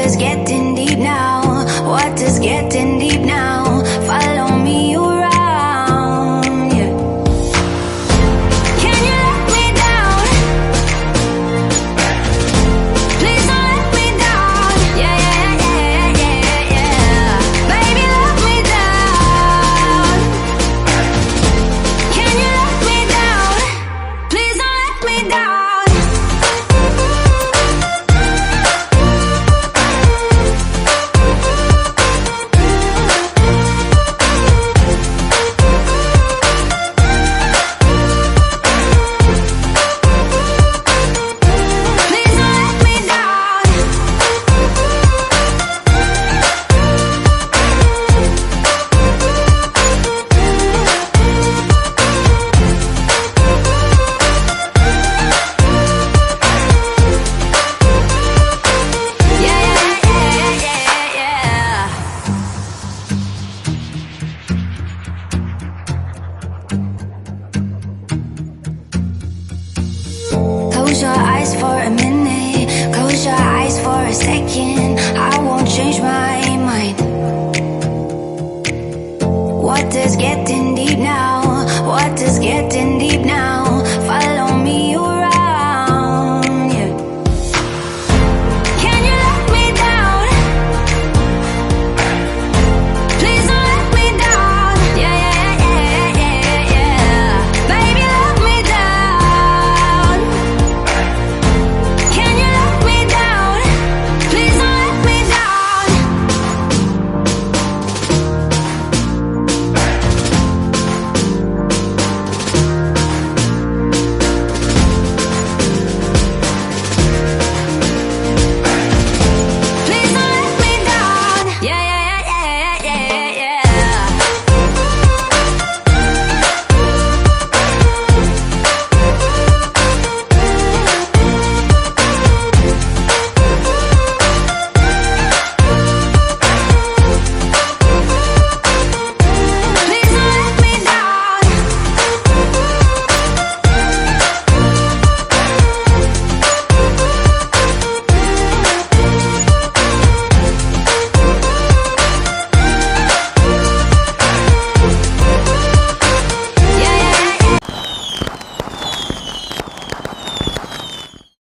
is getting deep now? What is getting deep now? Follow me around, yeah. Can you let me down? Please don't let me down. Yeah, yeah, yeah, yeah, yeah. Baby, let me down. Can you let me down? Please don't let me down. Close your eyes for a minute, close your eyes for a second.